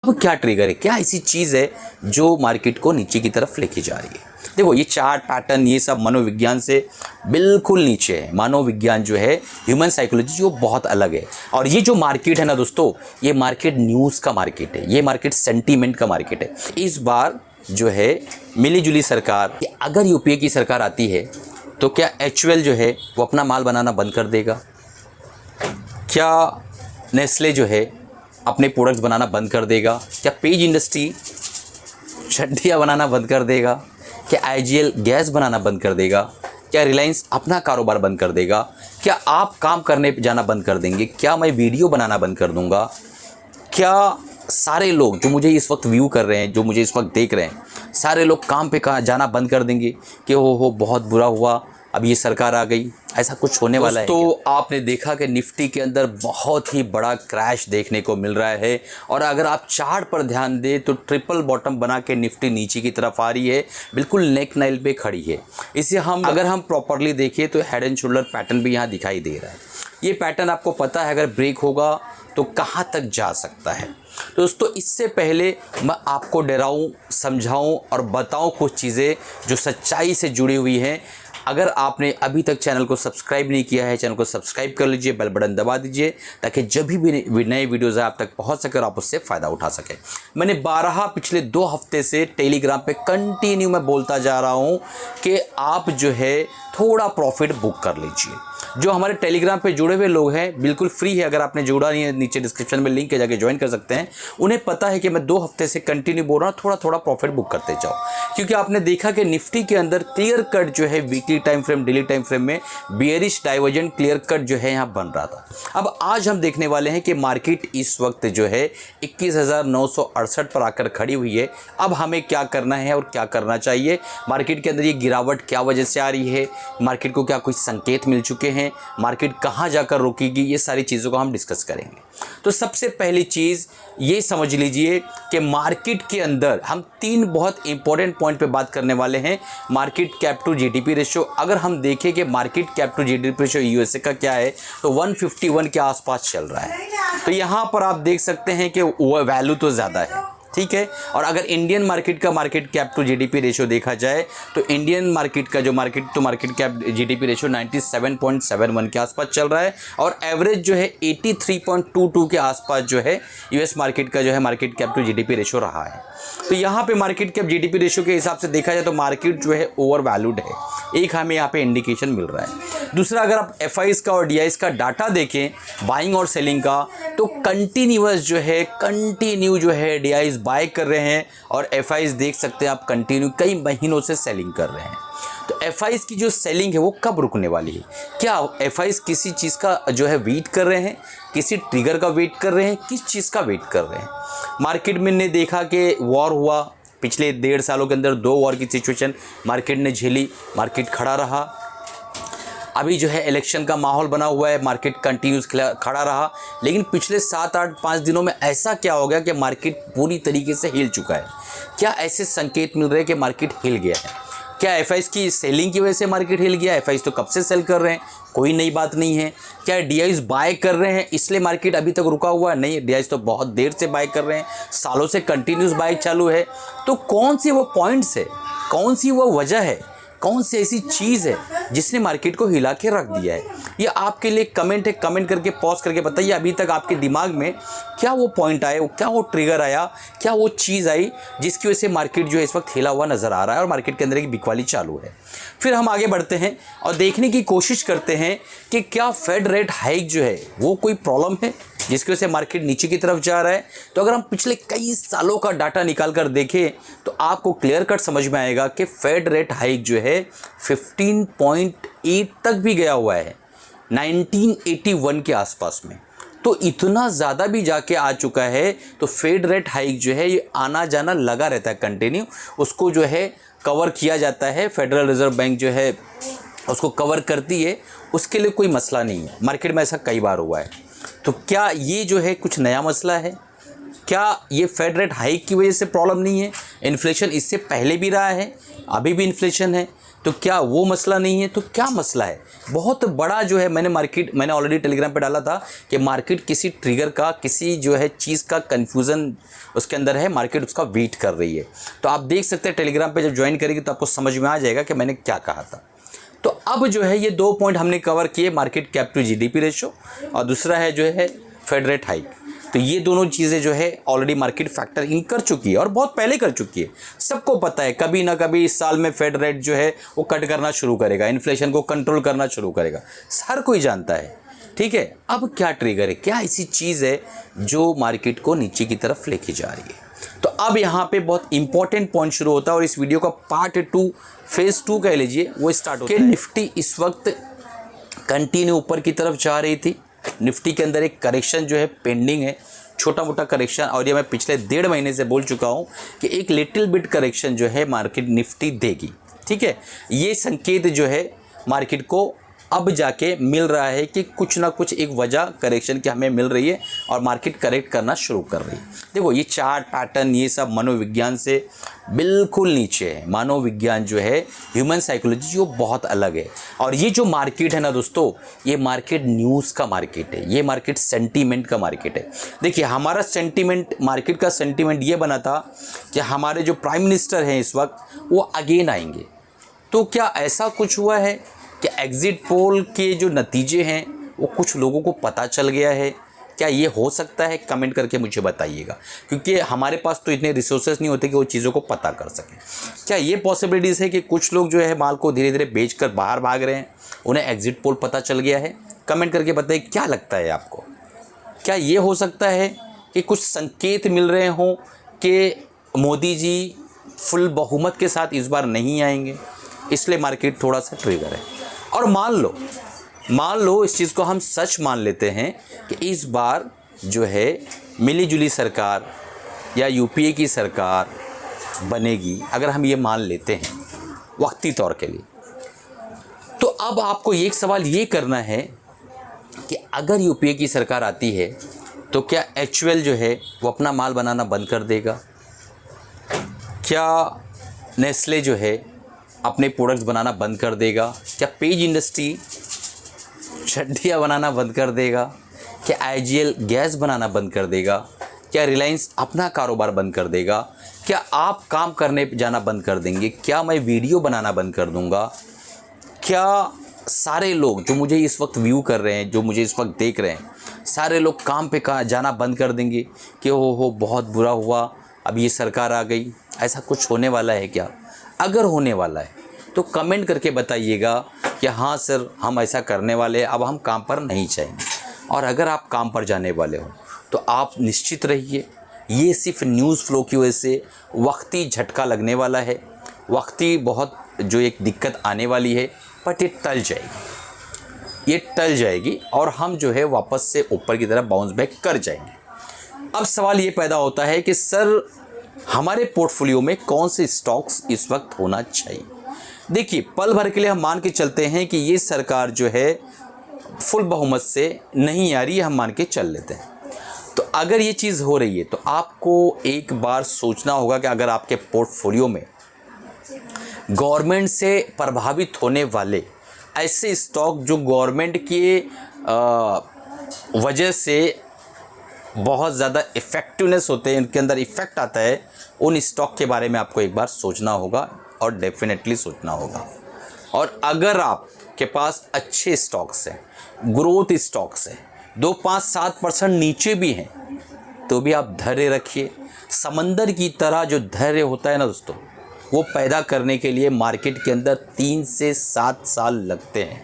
अब क्या ट्रिगर है, क्या ऐसी चीज़ है जो मार्केट को नीचे की तरफ लेके जा रही है। देखो ये चार्ट पैटर्न ये सब मनोविज्ञान से बिल्कुल नीचे है। मनोविज्ञान जो है, ह्यूमन साइकोलॉजी जो बहुत अलग है। और ये जो मार्केट है ना दोस्तों, ये मार्केट न्यूज़ का मार्केट है, ये मार्केट सेंटीमेंट का मार्केट है। इस बार जो है मिली-जुली सरकार, अगर यूपीए की सरकार आती है तो क्या एचयूएल जो है वो अपना माल बनाना बंद कर देगा? क्या नेस्ले जो है अपने प्रोडक्ट्स बनाना बंद कर देगा? क्या पेज इंडस्ट्री चड्डियाँ बनाना बंद कर देगा? क्या आईजीएल गैस बनाना बंद कर देगा? क्या रिलायंस अपना कारोबार बंद कर देगा? क्या आप काम करने जाना बंद कर देंगे? क्या मैं वीडियो बनाना बंद कर दूंगा? क्या सारे लोग जो मुझे इस वक्त व्यू कर रहे हैं, जो मुझे इस वक्त देख रहे हैं, सारे लोग काम पे कहाँ जाना बंद कर देंगे कि हो बहुत बुरा हुआ, अब ये सरकार आ गई, ऐसा कुछ होने वाला है? तो आपने देखा कि निफ्टी के अंदर बहुत ही बड़ा क्रैश देखने को मिल रहा है। और अगर आप चार्ट पर ध्यान दें तो ट्रिपल बॉटम बना के निफ्टी नीचे की तरफ आ रही है, बिल्कुल नेक नाइल पे खड़ी है। इसे अगर हम प्रॉपरली देखें तो हेड एंड शोल्डर पैटर्न भी यहाँ दिखाई दे रहा है। ये पैटर्न आपको पता है अगर ब्रेक होगा तो कहाँ तक जा सकता है। तो दोस्तों इससे पहले मैं आपको डराऊं, समझाऊं और बताऊं कुछ चीज़ें जो सच्चाई से जुड़ी हुई हैं। अगर आपने अभी तक चैनल को सब्सक्राइब नहीं किया है, चैनल को सब्सक्राइब कर लीजिए, बेल बटन दबा दीजिए ताकि जब भी नए वीडियोज़ आप तक पहुंच सके और आप उससे फ़ायदा उठा सकें। मैंने पिछले 2 हफ्ते से टेलीग्राम पे कंटिन्यू मैं बोलता जा रहा हूं कि आप जो है थोड़ा प्रॉफिट बुक कर लीजिए। जो हमारे टेलीग्राम पे जुड़े हुए लोग हैं, बिल्कुल फ्री है, अगर आपने जुड़ा नहीं है नीचे डिस्क्रिप्शन में लिंक है, जाके ज्वाइन कर सकते हैं। उन्हें पता है कि मैं 2 हफ्ते से कंटिन्यू बोल रहा हूँ थोड़ा थोड़ा प्रॉफिट बुक करते जाओ, क्योंकि आपने देखा कि निफ्टी के अंदर क्लियर कट जो है weekly time frame, daily time frame में बियरिश डाइवर्जेंट क्लियर कट जो है यहाँ बन रहा था। अब आज हम देखने वाले हैं कि मार्केट इस वक्त जो है 21,968 पर आकर खड़ी हुई है। अब हमें क्या करना है और क्या करना चाहिए, मार्केट के अंदर ये गिरावट क्या वजह से आ रही है, मार्केट को क्या कुछ संकेत मिल चुके हैं, मार्केट कहां जाकर रुकेगी, ये सारी चीज़ों को हम डिस्कस करेंगे। तो सबसे पहली चीज़ ये समझ लीजिए कि मार्केट के अंदर हम 3 बहुत इंपॉर्टेंट पॉइंट पे बात करने वाले हैं। Market cap to GDP ratio, अगर हम देखें कि market cap to GDP ratio USA का क्या है तो 151 के आसपास चल रहा है। तो यहाँ पर आप देख सकते हैं कि वो वैल्यू तो ज़्यादा है, ठीक है। और अगर इंडियन मार्केट का market cap to GDP ratio देखा जाए तो इंडियन मार्केट का जो market to market cap GDP ratio 97.71 के आसपास चल रहा है और एवरेज जो है 83.22 के आसपास जो है यूएस मार्केट का जो है market cap to GDP ratio रहा है। तो यहाँ पे मार्केट कैप जीडीपी रेशियो के हिसाब से देखा जाए तो मार्केट जो है ओवर वैल्यूड है, एक हमें यहाँ पे इंडिकेशन मिल रहा है। दूसरा, अगर आप एफआईज का और डीआईज का डाटा देखें बाइंग और सेलिंग का, तो कंटिन्यूअस जो है डीआईज बाय कर रहे हैं और एफआईज देख सकते हैं आप कंटिन्यू कई महीनों से सेलिंग कर रहे हैं। तो एफआईज की जो सेलिंग है वो कब रुकने वाली है? क्या एफआईज किसी चीज़ का जो है वेट कर रहे हैं, किसी ट्रिगर का वेट कर रहे हैं, किस चीज़ का वेट कर रहे हैं? मार्केट में ने देखा कि वॉर हुआ, पिछले 1.5 सालों के अंदर 2 वॉर की सिचुएशन मार्केट ने झेली, मार्केट खड़ा रहा। अभी जो है इलेक्शन का माहौल बना हुआ है, मार्केट कंटिन्यूस खड़ा रहा। लेकिन पिछले 7-8-5 दिनों में ऐसा क्या हो गया कि मार्केट पूरी तरीके से हिल चुका है? क्या ऐसे संकेत मिल रहे हैं कि मार्केट हिल गया है? क्या एफआईज की सेलिंग की वजह से मार्केट हिल गया? एफआईज तो कब से सेल कर रहे हैं, कोई नई बात नहीं है। क्या डीआईज बाय कर रहे हैं इसलिए मार्केट अभी तक रुका हुआ है? नहीं, डीआईज तो बहुत देर से बाय कर रहे हैं, सालों से कंटिन्यूस बाय चालू है। तो कौन सी वो पॉइंट्स है, कौन सी वो वजह है, कौन सी ऐसी चीज़ है जिसने मार्केट को हिला के रख दिया है? ये आपके लिए कमेंट है, कमेंट करके पॉज करके बताइए अभी तक आपके दिमाग में क्या वो पॉइंट आया, क्या वो ट्रिगर आया, क्या वो चीज़ आई जिसकी वजह से मार्केट जो है इस वक्त हिला हुआ नज़र आ रहा है और मार्केट के अंदर एक बिकवाली चालू है। फिर हम आगे बढ़ते हैं और देखने की कोशिश करते हैं कि क्या फेड रेट हाइक जो है वो कोई प्रॉब्लम है जिसकी वजह से मार्केट नीचे की तरफ जा रहा है। तो अगर हम पिछले कई सालों का डाटा निकाल कर देखें तो आपको क्लियर कट समझ में आएगा कि फेड रेट हाइक जो है 15.8 तक भी गया हुआ है 1981 के आसपास में। तो इतना ज़्यादा भी जाके आ चुका है। तो फेड रेट हाइक जो है ये आना जाना लगा रहता है कंटिन्यू, उसको जो है कवर किया जाता है। फेडरल रिजर्व बैंक जो है उसको कवर करती है, उसके लिए कोई मसला नहीं है। मार्केट में ऐसा कई बार हुआ है। तो क्या ये जो है कुछ नया मसला है? क्या ये फेड रेट हाइक की वजह से प्रॉब्लम नहीं है? इन्फ्लेशन इससे पहले भी रहा है, अभी भी इन्फ्लेशन है, तो क्या वो मसला नहीं है? तो क्या मसला है? बहुत बड़ा जो है मैंने ऑलरेडी टेलीग्राम पे डाला था कि मार्केट किसी ट्रिगर का, किसी जो है चीज़ का कन्फ्यूज़न उसके अंदर है, मार्केट उसका वेट कर रही है। तो आप देख सकते हैं टेलीग्राम पे जब ज्वाइन करेंगे तो आपको समझ में आ जाएगा कि मैंने क्या कहा था। तो अब जो है ये 2 पॉइंट हमने कवर किए, market cap to GDP ratio और दूसरा है जो है फेड रेट हाइक। तो ये दोनों चीज़ें जो है ऑलरेडी मार्केट फैक्टर इन कर चुकी है और बहुत पहले कर चुकी है। सबको पता है कभी ना कभी इस साल में फेड रेट जो है वो कट करना शुरू करेगा, इन्फ्लेशन को कंट्रोल करना शुरू करेगा, हर कोई जानता है। ठीक है, अब क्या ट्रिगर है, क्या ऐसी चीज़ है जो मार्केट को नीचे की तरफ लेके जा रही है? तो अब यहाँ पे बहुत इंपॉर्टेंट पॉइंट शुरू होता है और इस वीडियो का पार्ट 2 फेज़ 2 कह लीजिए वो स्टार्ट होता है। निफ्टी इस वक्त कंटिन्यू ऊपर की तरफ जा रही थी। निफ्टी के अंदर एक करेक्शन जो है पेंडिंग है, छोटा मोटा करेक्शन, और ये मैं पिछले 1.5 महीने से बोल चुका हूँ कि एक लिटिल बिट करेक्शन जो है मार्केट निफ्टी देगी। ठीक है, ये संकेत जो है मार्केट को अब जाके मिल रहा है कि कुछ ना कुछ एक वजह करेक्शन की हमें मिल रही है और मार्केट करेक्ट करना शुरू कर रही है। देखो ये चार्ट पैटर्न ये सब मनोविज्ञान से बिल्कुल नीचे है। मनोविज्ञान जो है, ह्यूमन साइकोलॉजी जो बहुत अलग है। और ये जो मार्केट है ना दोस्तों, ये मार्केट न्यूज़ का मार्केट है, ये मार्केट सेंटीमेंट का मार्केट है। देखिए हमारा सेंटीमेंट, मार्केट का सेंटीमेंट ये बना था कि हमारे जो प्राइम मिनिस्टर हैं इस वक्त वो अगेन आएंगे। तो क्या ऐसा कुछ हुआ है कि एग्ज़िट पोल के जो नतीजे हैं वो कुछ लोगों को पता चल गया है? क्या ये हो सकता है? कमेंट करके मुझे बताइएगा, क्योंकि हमारे पास तो इतने रिसोर्सेज नहीं होते कि वो चीज़ों को पता कर सकें। क्या ये पॉसिबिलिटीज़ है कि कुछ लोग जो है माल को धीरे धीरे बेचकर बाहर भाग रहे हैं, उन्हें एग्ज़िट पोल पता चल गया है? कमेंट करके बताइए क्या लगता है आपको। क्या ये हो सकता है कि कुछ संकेत मिल रहे हों कि मोदी जी फुल बहुमत के साथ इस बार नहीं आएंगे, इसलिए मार्केट थोड़ा सा ट्रिगर है? और मान लो इस चीज़ को हम सच मान लेते हैं कि इस बार जो है मिली जुली सरकार या यूपीए की सरकार बनेगी, अगर हम ये मान लेते हैं वक्ती तौर के लिए, तो अब आपको एक सवाल ये करना है कि अगर यूपीए की सरकार आती है तो क्या एचयूएल जो है वो अपना माल बनाना बंद कर देगा? क्या नेस्ले जो है अपने प्रोडक्ट्स बनाना बंद कर देगा? क्या पेज इंडस्ट्री चड्डियाँ बनाना बंद कर देगा? क्या आईजीएल गैस बनाना बंद कर देगा? क्या रिलायंस अपना कारोबार बंद कर देगा? क्या आप काम करने जाना बंद कर देंगे? क्या मैं वीडियो बनाना बंद कर दूंगा? क्या सारे लोग जो मुझे इस वक्त व्यू कर रहे हैं, जो मुझे इस वक्त देख रहे हैं, सारे लोग काम पे जाना बंद कर देंगे कि हो बहुत बुरा हुआ, अब ये सरकार आ गई? ऐसा कुछ होने वाला है क्या? अगर होने वाला है तो कमेंट करके बताइएगा कि हाँ सर हम ऐसा करने वाले हैं, अब हम काम पर नहीं जाएंगे। और अगर आप काम पर जाने वाले हो तो आप निश्चित रहिए, ये सिर्फ न्यूज़ फ्लो की वजह से वक्ती झटका लगने वाला है, वक्ती बहुत जो एक दिक्कत आने वाली है, बट ये टल जाएगी और हम जो है वापस से ऊपर की तरफ बाउंस बैक कर जाएंगे। अब सवाल ये पैदा होता है कि सर हमारे पोर्टफोलियो में कौन से स्टॉक्स इस वक्त होना चाहिए? देखिए पल भर के लिए हम मान के चलते हैं कि ये सरकार जो है फुल बहुमत से नहीं आ रही है, हम मान के चल लेते हैं। तो अगर ये चीज़ हो रही है तो आपको एक बार सोचना होगा कि अगर आपके पोर्टफोलियो में गवर्नमेंट से प्रभावित होने वाले ऐसे स्टॉक जो गवर्नमेंट के वजह से बहुत ज़्यादा इफ़ेक्टिवनेस होते हैं, इनके अंदर इफ़ेक्ट आता है, उन स्टॉक के बारे में आपको एक बार सोचना होगा और डेफिनेटली सोचना होगा। और अगर आपके पास अच्छे स्टॉक्स हैं, ग्रोथ स्टॉक्स हैं, 2, 5, 7% नीचे भी हैं, तो भी आप धैर्य रखिए। समंदर की तरह जो धैर्य होता है ना दोस्तों, वो पैदा करने के लिए मार्केट के अंदर 3 से 7 साल लगते हैं।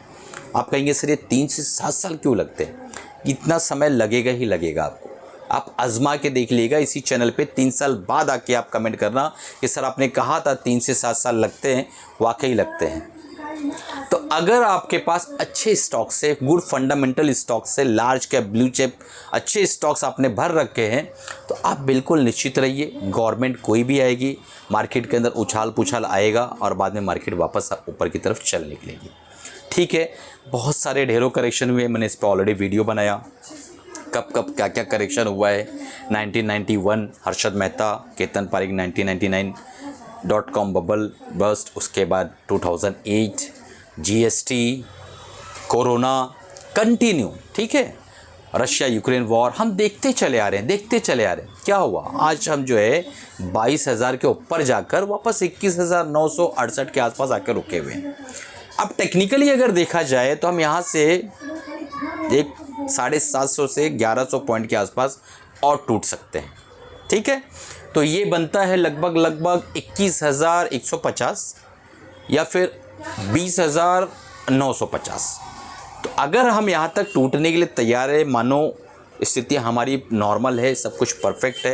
आप कहेंगे सर ये 3 से 7 साल क्यों लगते हैं? इतना समय लगेगा ही लगेगा आपको। आप आजमा के देख लीजिएगा इसी चैनल पे 3 साल बाद आके आप कमेंट करना कि सर आपने कहा था 3 से 7 साल लगते हैं, वाकई लगते हैं। तो अगर आपके पास अच्छे स्टॉक्स से, गुड फंडामेंटल स्टॉक्स से, लार्ज कैप, ब्लू चिप अच्छे स्टॉक्स आपने भर रखे हैं, तो आप बिल्कुल निश्चित रहिए गवर्नमेंट कोई भी आएगी, मार्केट के अंदर उछाल पुछाल आएगा और बाद में मार्केट वापस ऊपर की तरफ चल निकलेगी। ठीक है, बहुत सारे ढेरों करेक्शन हुए, मैंने इस पर ऑलरेडी वीडियो बनाया। कब कब क्या क्या करेक्शन हुआ है। 1991 Harshad Mehta, Ketan Parikh 1999 .com bubble bust, उसके बाद 2008 GST, कोरोना कंटिन्यू, ठीक है, रशिया यूक्रेन वॉर, हम देखते चले आ रहे हैं। क्या हुआ, आज हम जो है 22,000 के ऊपर जाकर वापस 21,968 के आसपास आकर रुके हुए हैं। अब टेक्निकली अगर देखा जाए तो हम यहाँ से एक 750 से 1100 पॉइंट के आसपास और टूट सकते हैं, ठीक है। तो ये बनता है लगभग 21,150 या फिर 20,950। तो अगर हम यहाँ तक टूटने के लिए तैयार है, मानो स्थिति हमारी नॉर्मल है, सब कुछ परफेक्ट है,